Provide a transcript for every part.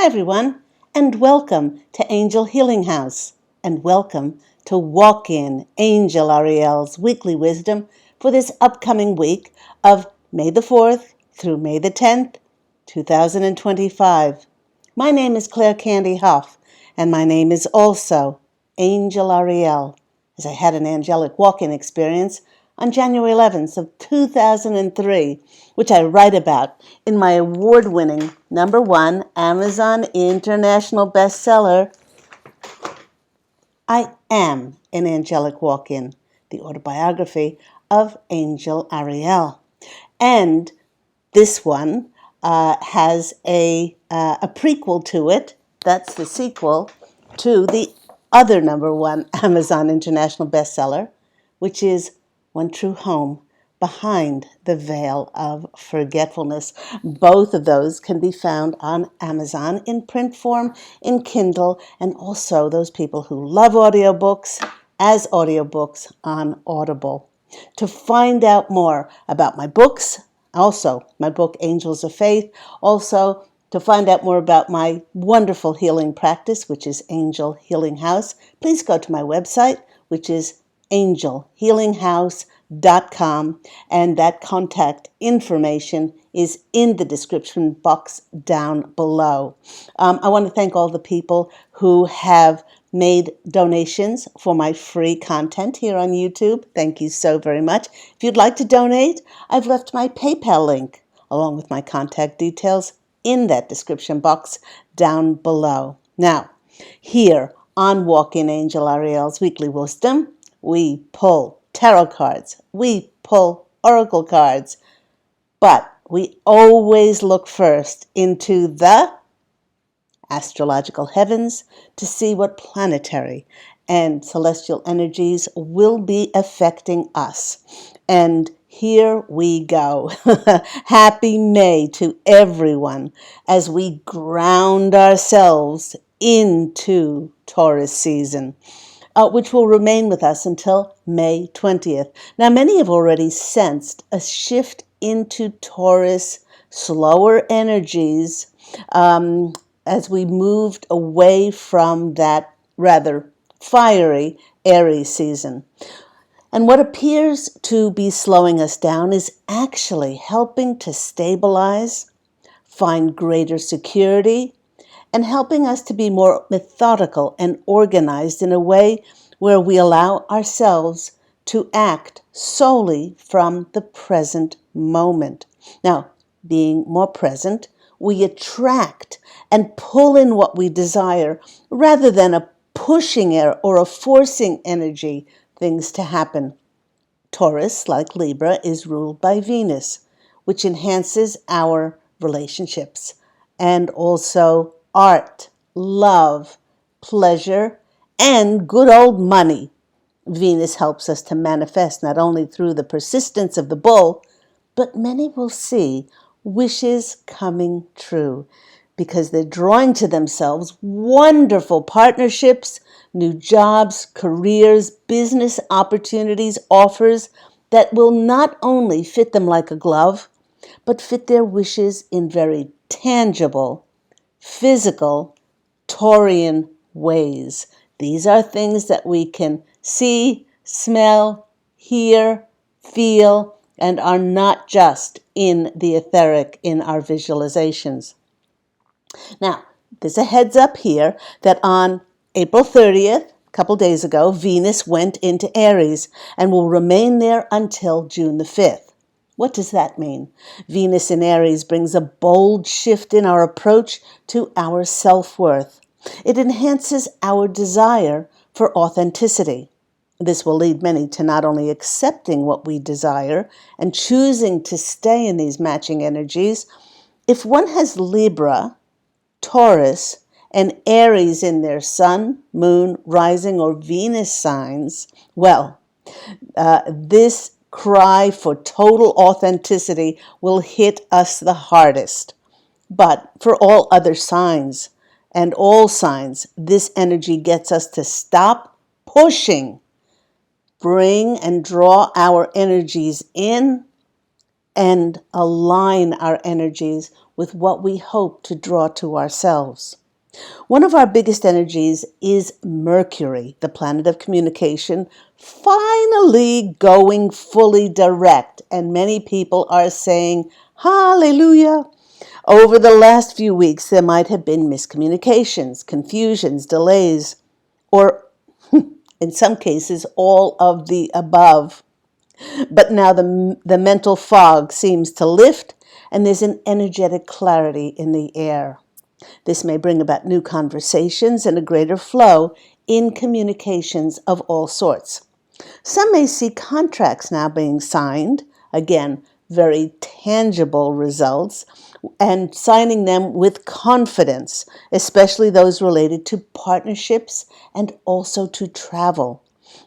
Hi everyone, and welcome to Angel Healing House, and welcome to Walk In Angel Ariel's weekly wisdom for this upcoming week of May the 4th through May the 10th, 2025. My name is Claire Candy Huff, and my name is also Angel Ariel, as I had an angelic walk-in experience on January 11th of 2003, which I write about in my award-winning #1 Amazon International bestseller, I Am an Angelic Walk-In, the autobiography of Angel Ariel. And this one has a prequel to it. That's the sequel to the other #1 Amazon International bestseller, which is One True Home, Behind the Veil of Forgetfulness. Both of those can be found on Amazon in print form, in Kindle, and also those people who love audiobooks as audiobooks on Audible. To find out more about my books, also my book Angels of Faith, also to find out more about my wonderful healing practice, which is Angel Healing House, please go to my website, which is angelhealinghouse.com, and that contact information is in the description box down below. I want to thank all the people who have made donations for my free content here on YouTube. Thank you so very much. If you'd like to donate, I've left my PayPal link along with my contact details in that description box down below. Now, here on Walk In Angel Ariel's Weekly Wisdom, we pull tarot cards, we pull oracle cards, but we always look first into the astrological heavens to see what planetary and celestial energies will be affecting us. And here we go. Happy May to everyone as we ground ourselves into Taurus season, which will remain with us until May 20th. Now, many have already sensed a shift into Taurus, slower energies, as we moved away from that rather fiery Aries season. And what appears to be slowing us down is actually helping to stabilize, find greater security, and helping us to be more methodical and organized in a way where we allow ourselves to act solely from the present moment. Now, being more present, we attract and pull in what we desire rather than a pushing or a forcing energy things to happen. Taurus, like Libra, is ruled by Venus, which enhances our relationships and also art, love, pleasure, and good old money. Venus helps us to manifest not only through the persistence of the bull, but many will see wishes coming true because they're drawing to themselves wonderful partnerships, new jobs, careers, business opportunities, offers that will not only fit them like a glove, but fit their wishes in very tangible, physical, Taurian ways. These are things that we can see, smell, hear, feel, and are not just in the etheric in our visualizations. Now, there's a heads up here that on April 30th, a couple days ago, Venus went into Aries and will remain there until June the 5th. What does that mean? Venus in Aries brings a bold shift in our approach to our self-worth. It enhances our desire for authenticity. This will lead many to not only accepting what we desire and choosing to stay in these matching energies. If one has Libra, Taurus, and Aries in their sun, moon, rising, or Venus signs, well, this cry for total authenticity will hit us the hardest. But for all other signs and all signs, this energy gets us to stop pushing, bring and draw our energies in, and align our energies with what we hope to draw to ourselves. One of our biggest energies is Mercury, the planet of communication, finally going fully direct. And many people are saying, hallelujah. Over the last few weeks, there might have been miscommunications, confusions, delays, or in some cases, all of the above. But now the mental fog seems to lift, and there's an energetic clarity in the air. This may bring about new conversations and a greater flow in communications of all sorts. Some may see contracts now being signed, again, very tangible results, and signing them with confidence, especially those related to partnerships and also to travel.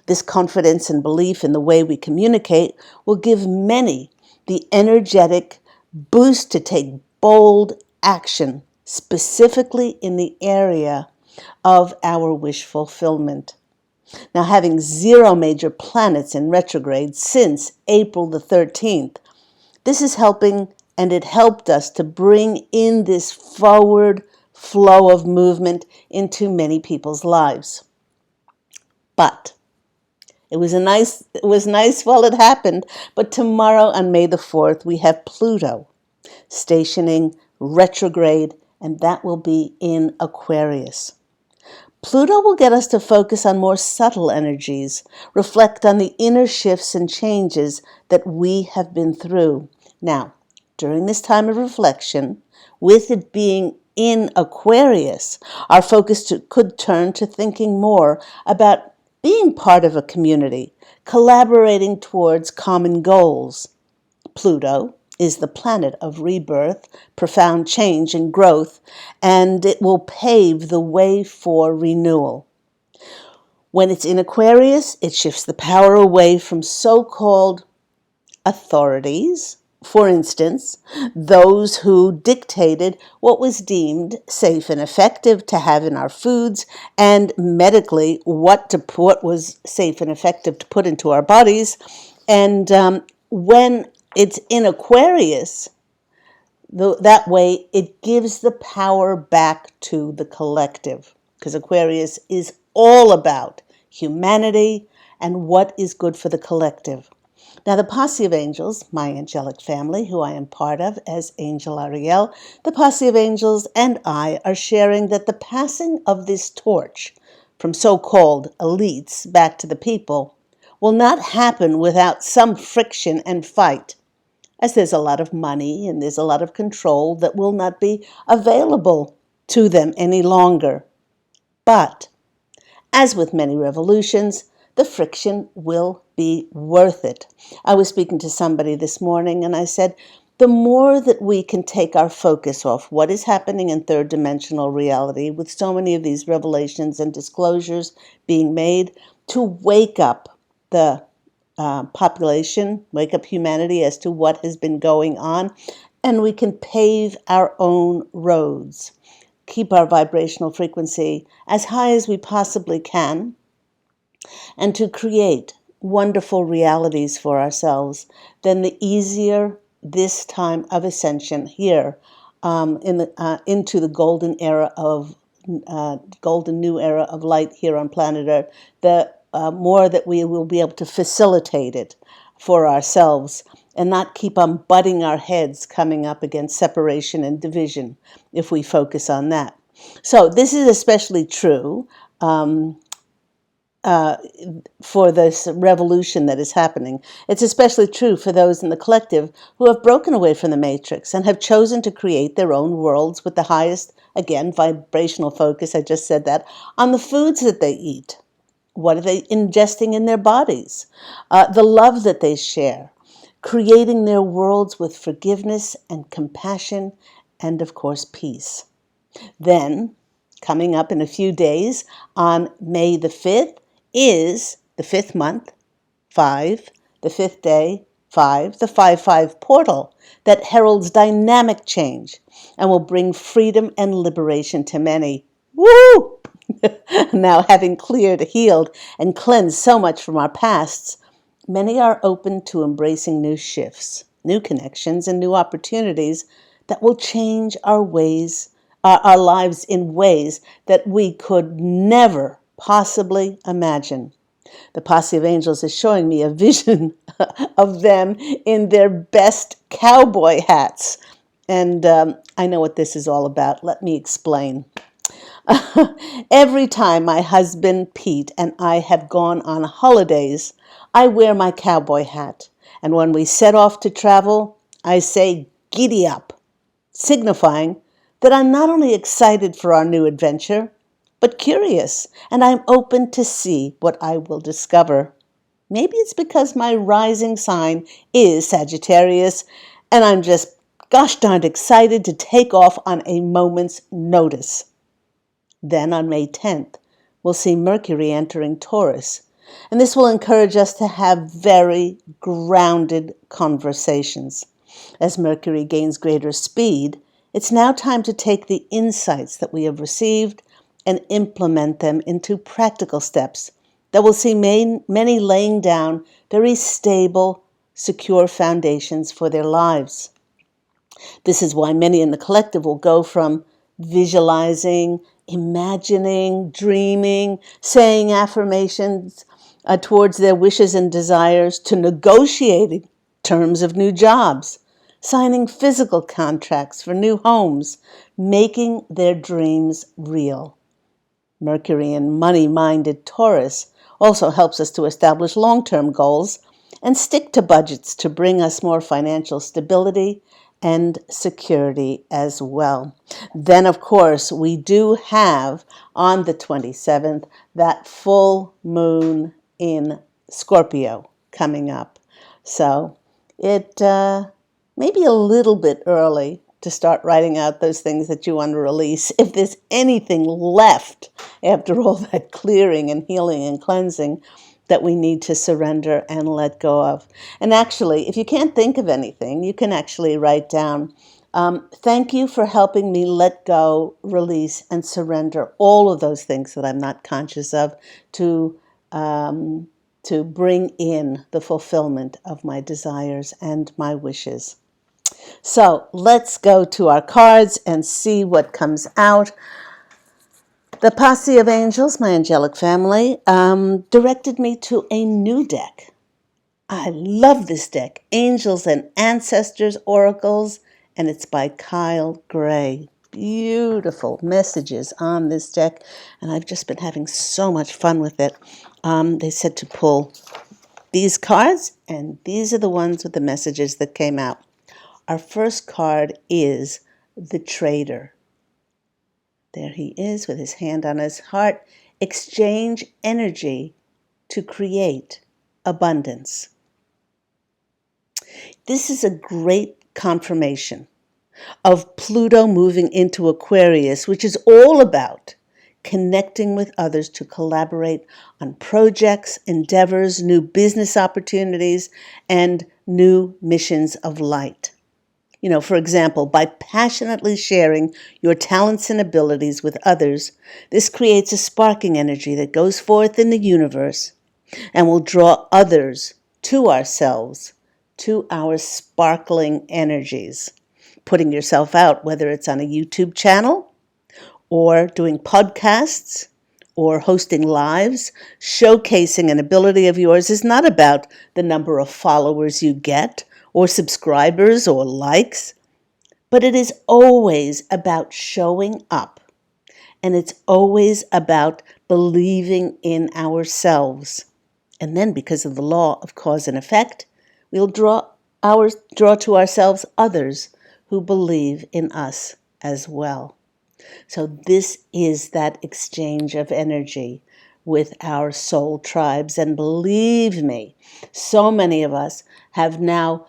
This confidence and belief in the way we communicate will give many the energetic boost to take bold action, specifically in the area of our wish fulfillment. Now, having 0 major planets in retrograde since April the 13th, this is helping, and it helped us to bring in this forward flow of movement into many people's lives. But it was nice while it happened, but tomorrow on May the 4th, we have Pluto stationing retrograde, and that will be in Aquarius. Pluto will get us to focus on more subtle energies, reflect on the inner shifts and changes that we have been through. Now, during this time of reflection, with it being in Aquarius, our focus could turn to thinking more about being part of a community, collaborating towards common goals. Pluto is the planet of rebirth, profound change and growth, and it will pave the way for renewal. When it's in Aquarius, it shifts the power away from so-called authorities, for instance, those who dictated what was deemed safe and effective to have in our foods, and medically what was safe and effective to put into our bodies. And when it's in Aquarius, that way it gives the power back to the collective, because Aquarius is all about humanity and what is good for the collective. Now, the posse of angels, my angelic family, who I am part of as Angel Ariel, the posse of angels and I are sharing that the passing of this torch from so-called elites back to the people will not happen without some friction and fight, as there's a lot of money and there's a lot of control that will not be available to them any longer. But, as with many revolutions, the friction will be worth it. I was speaking to somebody this morning and I said, the more that we can take our focus off what is happening in third dimensional reality with so many of these revelations and disclosures being made to wake up the population, wake up humanity as to what has been going on, and we can pave our own roads, keep our vibrational frequency as high as we possibly can, and to create wonderful realities for ourselves, then the easier this time of ascension here into the golden era of golden new era of light here on planet Earth, the more that we will be able to facilitate it for ourselves and not keep on butting our heads coming up against separation and division if we focus on that. So this is especially true for this revolution that is happening. It's especially true for those in the collective who have broken away from the matrix and have chosen to create their own worlds with the highest, again, vibrational focus, I just said that, on the foods that they eat. What are they ingesting in their bodies? The love that they share, creating their worlds with forgiveness and compassion and, of course, peace. Then, coming up in a few days on May the 5th, is the 5th month, 5, the 5th day, 5, the 5-5 portal that heralds dynamic change and will bring freedom and liberation to many. Woo! Now, having cleared, healed, and cleansed so much from our pasts, many are open to embracing new shifts, new connections, and new opportunities that will change our lives in ways that we could never possibly imagine. The posse of angels is showing me a vision of them in their best cowboy hats. And I know what this is all about. Let me explain. Every time my husband Pete and I have gone on holidays, I wear my cowboy hat. And when we set off to travel, I say, "Giddy up," signifying that I'm not only excited for our new adventure, but curious, and I'm open to see what I will discover. Maybe it's because my rising sign is Sagittarius, and I'm just gosh darned excited to take off on a moment's notice. Then on May 10th, we'll see Mercury entering Taurus, and this will encourage us to have very grounded conversations. As Mercury gains greater speed, it's now time to take the insights that we have received and implement them into practical steps that will see many laying down very stable, secure foundations for their lives. This is why many in the collective will go from visualizing, imagining, dreaming, saying affirmations towards their wishes and desires to negotiating terms of new jobs, signing physical contracts for new homes, making their dreams real. Mercury in money-minded Taurus also helps us to establish long-term goals and stick to budgets to bring us more financial stability and security as well. Then, of course, we do have on the 27th that full moon in Scorpio coming up. So it may be a little bit early to start writing out those things that you want to release. If there's anything left after all that clearing and healing and cleansing that we need to surrender and let go of. And actually, if you can't think of anything, you can actually write down, thank you for helping me let go, release, and surrender all of those things that I'm not conscious of to bring in the fulfillment of my desires and my wishes. So let's go to our cards and see what comes out. The posse of angels, my angelic family, directed me to a new deck. I love this deck, Angels and Ancestors Oracles, and it's by Kyle Gray. Beautiful messages on this deck, and I've just been having so much fun with it. They said to pull these cards, and these are the ones with the messages that came out. Our first card is the Trader. There he is with his hand on his heart. Exchange energy to create abundance. This is a great confirmation of Pluto moving into Aquarius, which is all about connecting with others to collaborate on projects, endeavors, new business opportunities, and new missions of light. You know, for example, by passionately sharing your talents and abilities with others, this creates a sparking energy that goes forth in the universe and will draw others to ourselves, to our sparkling energies. Putting yourself out, whether it's on a YouTube channel or doing podcasts or hosting lives, showcasing an ability of yours is not about the number of followers you get or subscribers or likes, but it is always about showing up, and it's always about believing in ourselves. And then, because of the law of cause and effect, we'll draw to ourselves others who believe in us as well. So this is that exchange of energy with our soul tribes. And believe me, so many of us have now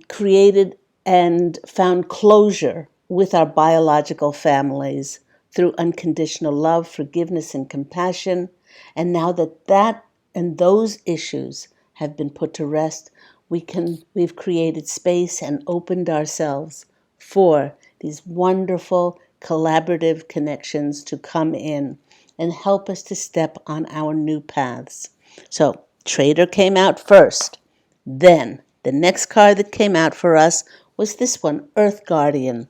created and found closure with our biological families through unconditional love, forgiveness, and compassion. And now that and those issues have been put to rest, we've created space and opened ourselves for these wonderful collaborative connections to come in and help us to step on our new paths. So Trader came out first. Then the next card that came out for us was this one, Earth Guardian.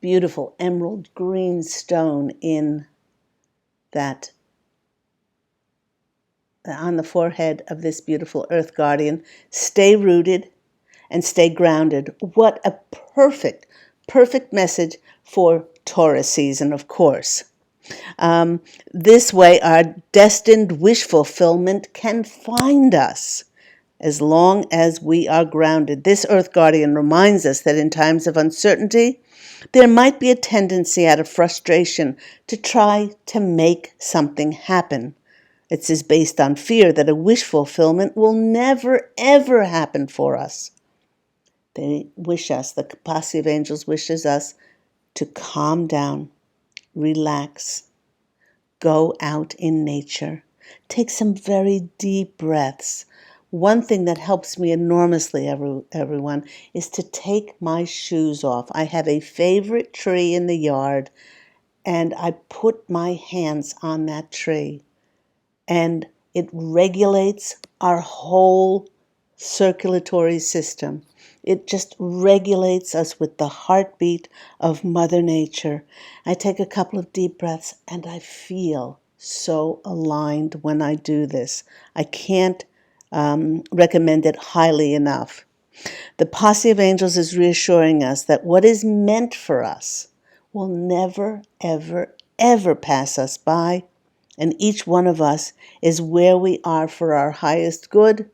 Beautiful emerald green stone in that, on the forehead of this beautiful Earth Guardian. Stay rooted and stay grounded. What a perfect message for Taurus season, of course. This way, our destined wish fulfillment can find us as long as we are grounded. This Earth Guardian reminds us that in times of uncertainty, there might be a tendency out of frustration to try to make something happen. It is based on fear that a wish fulfillment will never, ever happen for us. They wish us, the posse of angels wishes us to calm down, relax, go out in nature, take some very deep breaths. One thing that helps me enormously, everyone, is to take my shoes off. I have a favorite tree in the yard, and I put my hands on that tree, and it regulates our whole circulatory system. It just regulates us with the heartbeat of Mother Nature. I take a couple of deep breaths and I feel so aligned when I do this. I can't recommend it highly enough. The posse of angels is reassuring us that what is meant for us will never, ever, ever pass us by, and each one of us is where we are for our highest good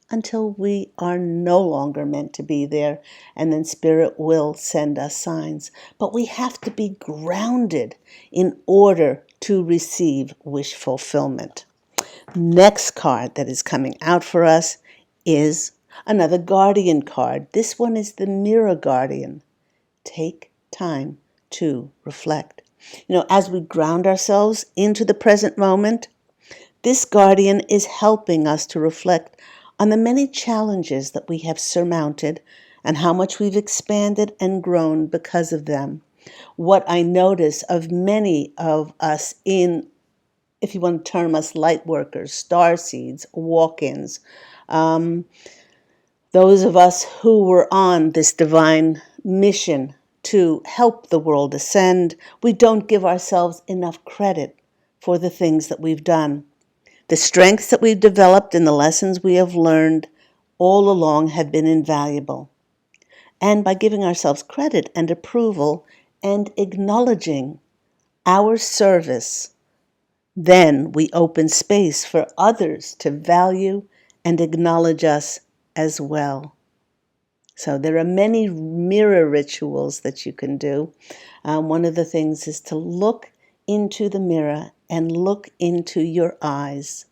until we are no longer meant to be there, and then Spirit will send us signs. But we have to be grounded in order to receive wish fulfillment. Next card that is coming out for us is another guardian card. This one is the Mirror Guardian. Take time to reflect. As we ground ourselves into the present moment, this guardian is helping us to reflect on the many challenges that we have surmounted and how much we've expanded and grown because of them. What I notice of many of us in, if you want to term us light workers, star seeds, walk-ins, those of us who were on this divine mission to help the world ascend, we don't give ourselves enough credit for the things that we've done. The strengths that we've developed and the lessons we have learned all along have been invaluable. And by giving ourselves credit and approval and acknowledging our service, then we open space for others to value and acknowledge us as well. So there are many mirror rituals that you can do. One of the things is to look into the mirror and look into your eyes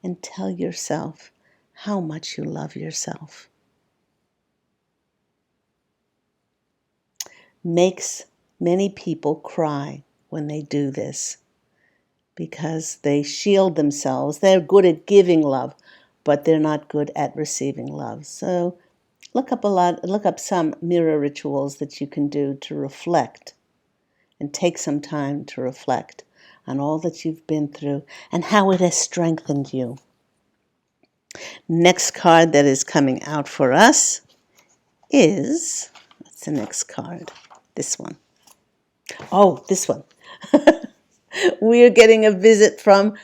and tell yourself how much you love yourself. Makes many people cry when they do this because they shield themselves. They're good at giving love, but they're not good at receiving love. So look up some mirror rituals that you can do to reflect and take some time to reflect on all that you've been through and how it has strengthened you. Next card that is coming out for us is, what's the next card? This one. Oh, this one. We are getting a visit from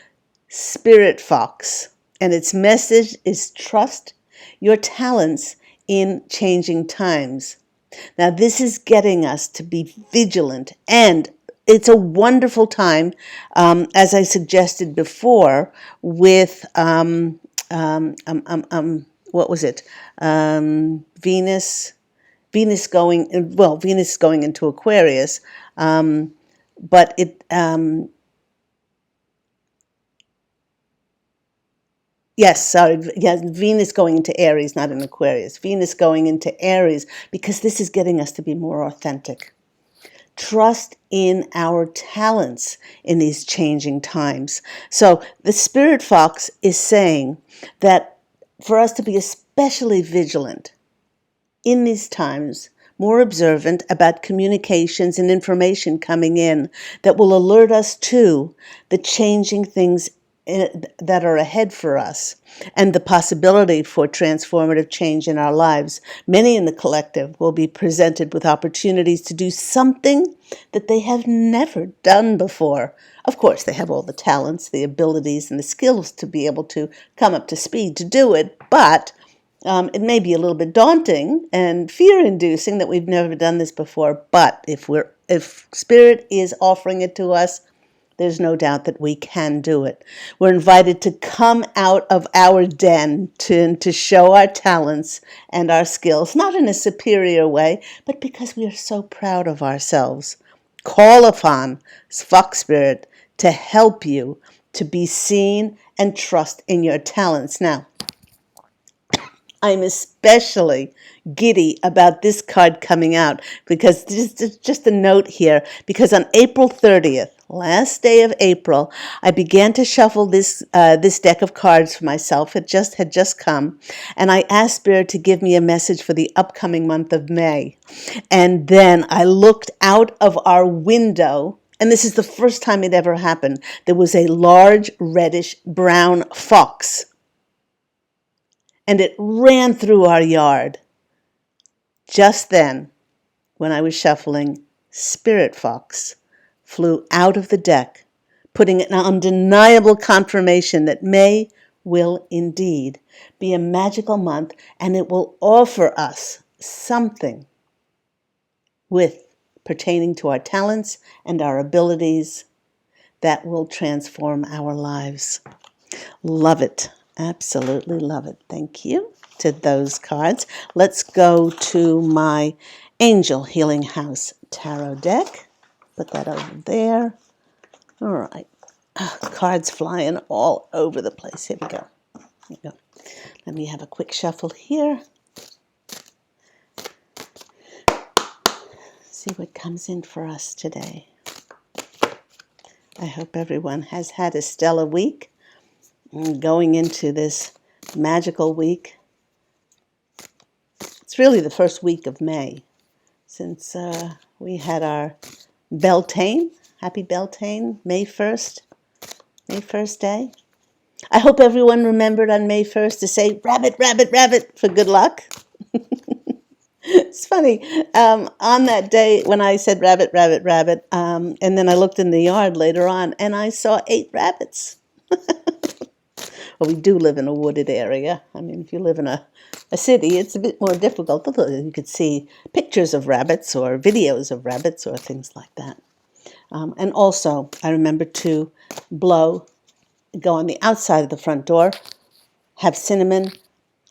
Spirit Fox, and its message is trust your talents in changing times. Now, this is getting us to be vigilant, and it's a wonderful time, as I suggested before, with what was it? Venus going into Aquarius, but it. Venus going into Aries, not in Aquarius. Venus going into Aries, because this is getting us to be more authentic. Trust in our talents in these changing times. So the Spirit Fox is saying that for us to be especially vigilant in these times, more observant about communications and information coming in that will alert us to the changing things that are ahead for us and the possibility for transformative change in our lives. Many in the collective will be presented with opportunities to do something that they have never done before. Of course, they have all the talents, the abilities, and the skills to be able to come up to speed to do it, but it may be a little bit daunting and fear-inducing that we've never done this before. But if Spirit is offering it to us, there's no doubt that we can do it. We're invited to come out of our den to show our talents and our skills, not in a superior way, but because we are so proud of ourselves. Call upon Fox Spirit to help you to be seen and trust in your talents. Now, I'm especially giddy about this card coming out because just a note here, because on April 30th, last day of April, I began to shuffle this deck of cards for myself. It had just come, and I asked Spirit to give me a message for the upcoming month of May. And then I looked out of our window, and this is the first time it ever happened. There was a large reddish brown fox, and it ran through our yard. Just then, when I was shuffling, Spirit Fox flew out of the deck, putting an undeniable confirmation that May will indeed be a magical month, and it will offer us something pertaining to our talents and our abilities that will transform our lives. Love it. Absolutely love it. Thank you to those cards. Let's go to my Angel Healing House Tarot deck. Put that over there. All right. Cards flying all over the place. Here we go. Here we go. Let me have a quick shuffle here. See what comes in for us today. I hope everyone has had a stellar week. Going into this magical week. It's really the first week of May since we had our Beltane. Happy Beltane, May 1st day. I hope everyone remembered on May 1st to say rabbit, rabbit, rabbit for good luck. It's funny, on that day when I said rabbit, rabbit, rabbit, and then I looked in the yard later on and I saw 8 rabbits. Well, we do live in a wooded area. I mean, if you live in a city, it's a bit more difficult. You could see pictures of rabbits or videos of rabbits or things like that. And also, I remember to go on the outside of the front door, have cinnamon,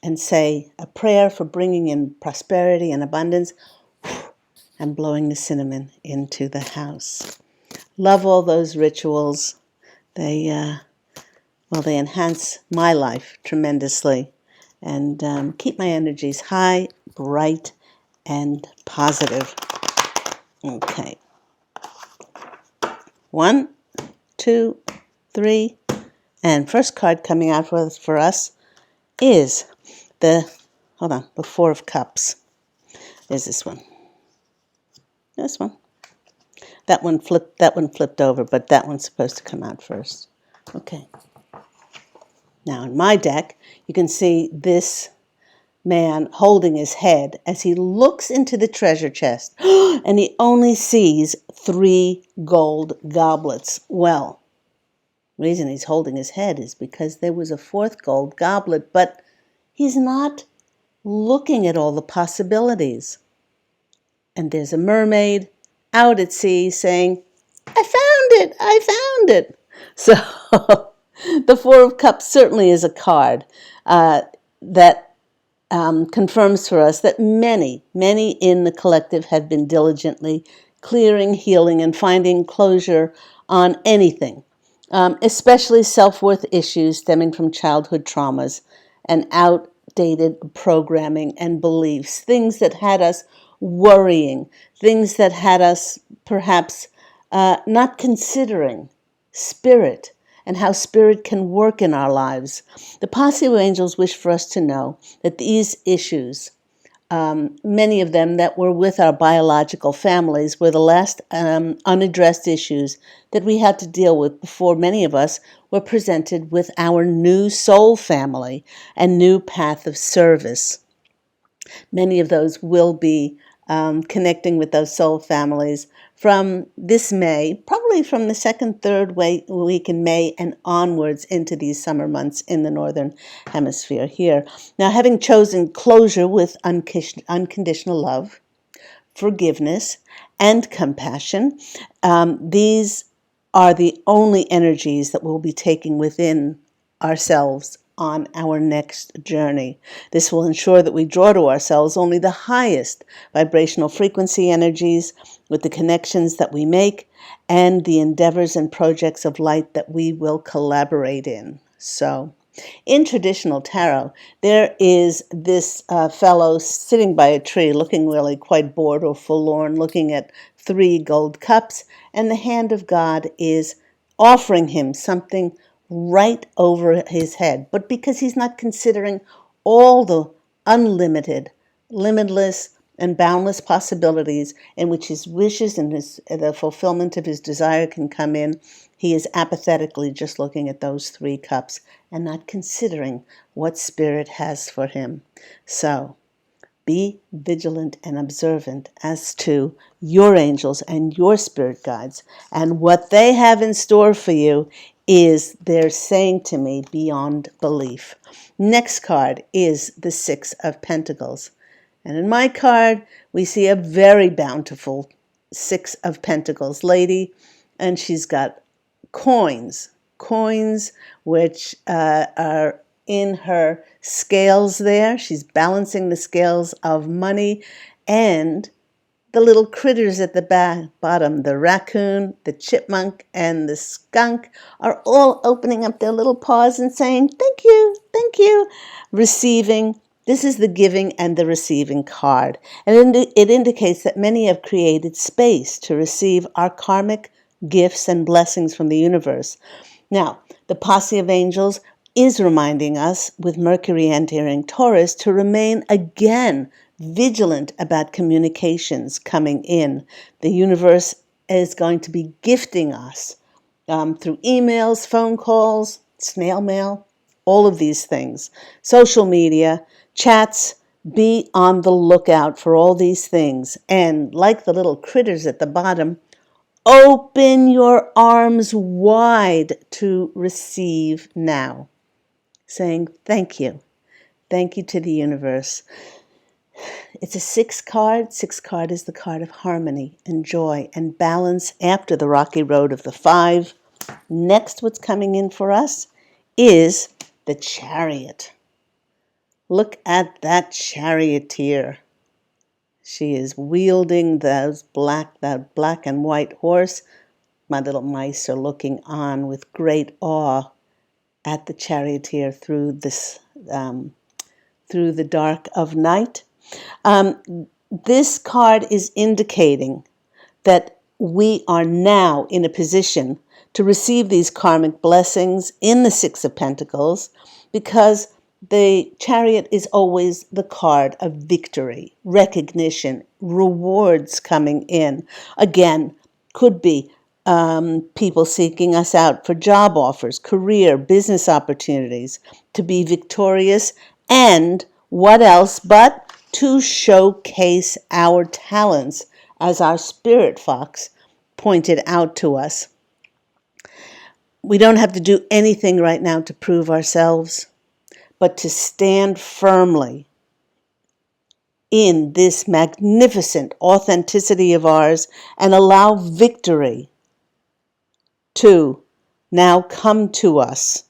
and say a prayer for bringing in prosperity and abundance, and blowing the cinnamon into the house. Love all those rituals. They enhance my life tremendously and keep my energies high, bright, and positive. Okay. 1, 2, 3, and first card coming out for us is the 4 of Cups. There's this one. This one. That one flipped over, but that one's supposed to come out first. Okay. Now, in my deck, you can see this man holding his head as he looks into the treasure chest, and he only sees 3 gold goblets. Well, the reason he's holding his head is because there was a 4th gold goblet, but he's not looking at all the possibilities. And there's a mermaid out at sea saying, I found it. So the 4 of Cups certainly is a card that confirms for us that many in the collective have been diligently clearing, healing, and finding closure on anything, especially self-worth issues stemming from childhood traumas and outdated programming and beliefs, things that had us worrying, things that had us perhaps not considering spirit and how spirit can work in our lives. The Posse of Angels wish for us to know that these issues many of them that were with our biological families were the last unaddressed issues that we had to deal with before many of us were presented with our new soul family and new path of service. Many of those will be connecting with those soul families from this May, probably from the second, third week in May and onwards into these summer months in the Northern Hemisphere here. Now, having chosen closure with unconditional love, forgiveness, and compassion, these are the only energies that we'll be taking within ourselves on our next journey. This will ensure that we draw to ourselves only the highest vibrational frequency energies with the connections that we make and the endeavors and projects of light that we will collaborate in. So, in traditional tarot, there is this fellow sitting by a tree looking really quite bored or forlorn, looking at 3 gold cups, and the hand of God is offering him something right over his head. But because he's not considering all the unlimited, limitless, and boundless possibilities in which his wishes and the fulfillment of his desire can come in, he is apathetically just looking at those 3 cups and not considering what Spirit has for him. So, be vigilant and observant as to your angels and your spirit guides. And what they have in store for you is, they're saying to me, beyond belief. Next card is the 6 of Pentacles. And in my card, we see a very bountiful 6 of Pentacles lady, and she's got coins which are in her scales there. She's balancing the scales of money, and the little critters at the bottom, the raccoon, the chipmunk, and the skunk, are all opening up their little paws and saying, thank you, receiving. This is the giving and the receiving card. And it indicates that many have created space to receive our karmic gifts and blessings from the universe. Now, the posse of angels is reminding us, with Mercury entering Taurus, to remain again vigilant about communications coming in. The universe is going to be gifting us through emails, phone calls, snail mail, all of these things, social media, chats. Be on the lookout for all these things. And like the little critters at the bottom, open your arms wide to receive now, saying thank you. Thank you to the universe. It's a 6 card. 6 card is the card of harmony and joy and balance after the rocky road of the 5. Next, what's coming in for us is the Chariot. Look at that charioteer. She is wielding that black and white horse. My little mice are looking on with great awe at the charioteer through the dark of night. This card is indicating that we are now in a position to receive these karmic blessings in the 6 of Pentacles, because the Chariot is always the card of victory, recognition, rewards coming in. Again, could be people seeking us out for job offers, career, business opportunities, to be victorious, and what else but to showcase our talents, as our spirit fox pointed out to us. We don't have to do anything right now to prove ourselves, but to stand firmly in this magnificent authenticity of ours and allow victory to now come to us.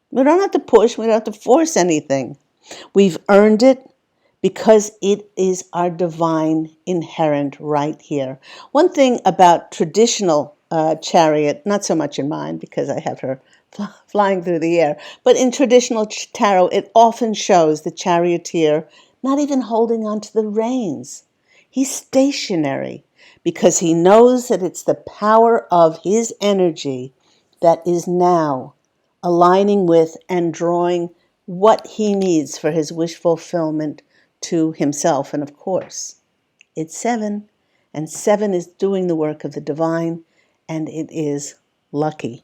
We don't have to push, we don't have to force anything. We've earned it because it is our divine inherent right here. One thing about traditional chariot, not so much in mine because I have her flying through the air, but in traditional tarot, it often shows the charioteer not even holding onto the reins. He's stationary because he knows that it's the power of his energy that is now aligning with and drawing what he needs for his wish fulfillment to himself. And of course, it's 7. And 7 is doing the work of the divine, and it is lucky.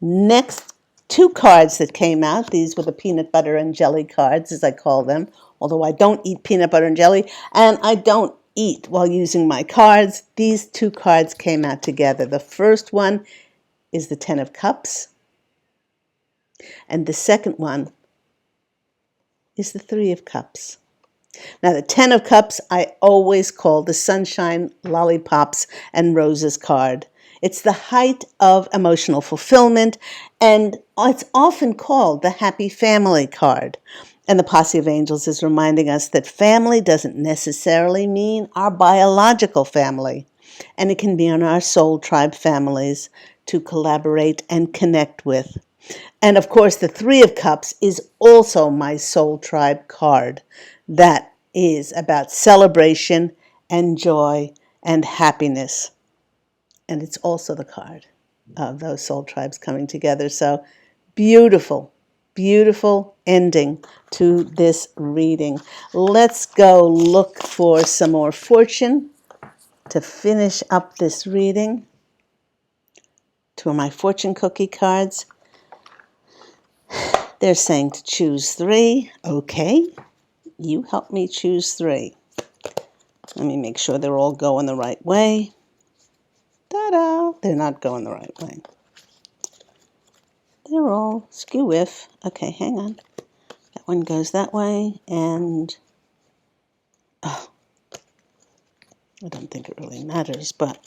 Next, 2 cards that came out. These were the peanut butter and jelly cards, as I call them, although I don't eat peanut butter and jelly, and I don't eat while using my cards. These 2 cards came out together. The first one is the 10 of Cups, and the second one is the 3 of Cups. Now, the 10 of Cups I always call the Sunshine, Lollipops, and Roses card. It's the height of emotional fulfillment, and it's often called the Happy Family card. And the Posse of Angels is reminding us that family doesn't necessarily mean our biological family, and it can be on our soul tribe families to collaborate and connect with. And of course, the 3 of Cups is also my soul tribe card. That is about celebration and joy and happiness. And it's also the card of those soul tribes coming together. So beautiful, beautiful ending to this reading. Let's go look for some more fortune to finish up this reading. 2 of my fortune cookie cards. They're saying to choose 3. Okay, you help me choose 3. Let me make sure they're all going the right way. Ta-da! They're not going the right way. They're all skew-whiff. Okay, hang on. That one goes that way, and I don't think it really matters, but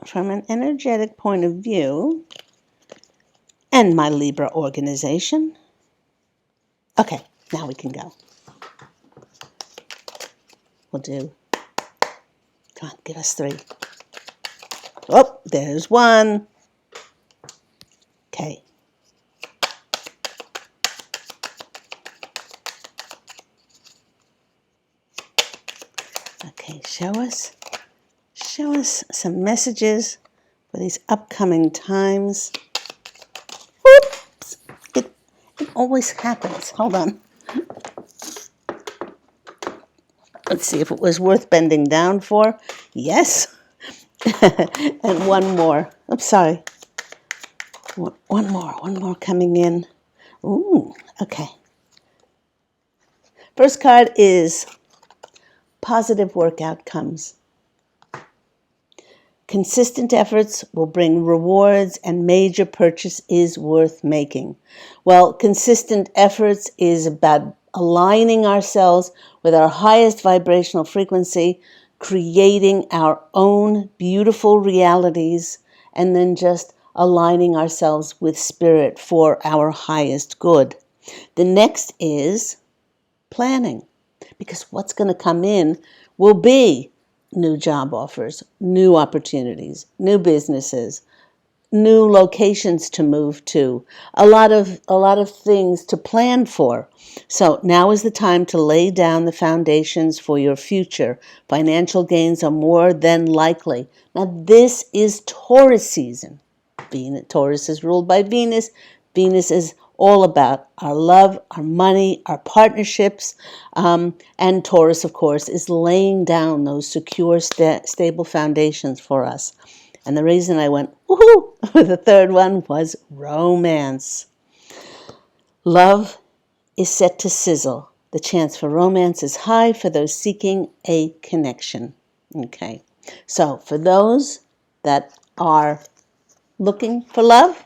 from an energetic point of view, and my Libra organization, okay, now we can go. We'll do, come on, give us 3. Oh, there's 1. Okay. Okay, show us some messages for these upcoming times. Oops, it always happens. Hold on. Let's see if it was worth bending down for. Yes. And one more. I'm sorry. One more coming in. Ooh, okay. First card is positive work outcomes. Consistent efforts will bring rewards, and major purchase is worth making. Well, consistent efforts is about aligning ourselves with our highest vibrational frequency, creating our own beautiful realities, and then just aligning ourselves with spirit for our highest good. The next is planning, because what's going to come in will be new job offers, new opportunities, new businesses, new locations to move to, a lot of things to plan for. So now is the time to lay down the foundations for your future. Financial gains are more than likely. Now this is Taurus season. Taurus is ruled by Venus. Venus is all about our love, our money, our partnerships. And Taurus, of course, is laying down those secure, stable foundations for us. And the reason I went, woohoo, with the third one was romance. Love is set to sizzle. The chance for romance is high for those seeking a connection. Okay, so for those that are looking for love,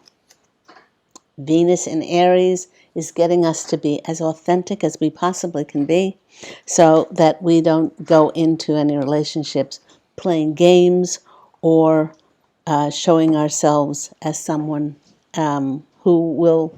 Venus in Aries is getting us to be as authentic as we possibly can be, so that we don't go into any relationships playing games or showing ourselves as someone who will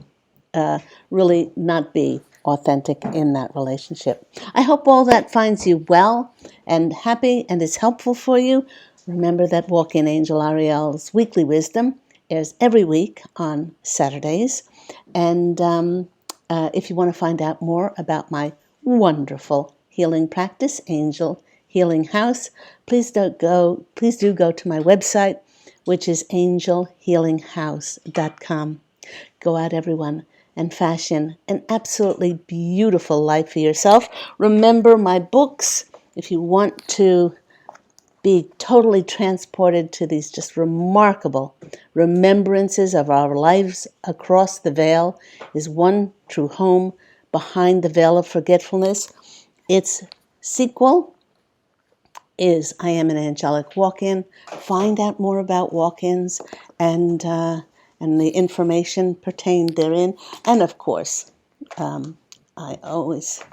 really not be authentic in that relationship. I hope all that finds you well and happy and is helpful for you. Remember that Walk-In Angel Ariel's Weekly Wisdom airs every week on Saturdays. And if you want to find out more about my wonderful healing practice, Angel Healing House, please do go to my website, which is angelhealinghouse.com. Go out, everyone, and fashion an absolutely beautiful life for yourself. Remember my books if you want to be totally transported to these just remarkable remembrances of our lives across the veil is One True Home Behind the Veil of Forgetfulness. Its sequel is I Am an Angelic Walk-In. Find out more about walk-ins and the information pertained therein. And of course, I always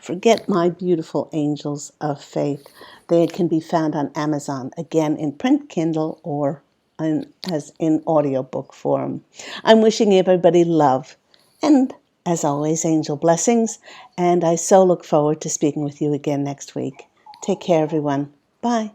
forget my beautiful Angels of Faith. They can be found on Amazon, again in print Kindle or as in audiobook form. I'm wishing everybody love and, as always, angel blessings, and I so look forward to speaking with you again next week. Take care, everyone. Bye.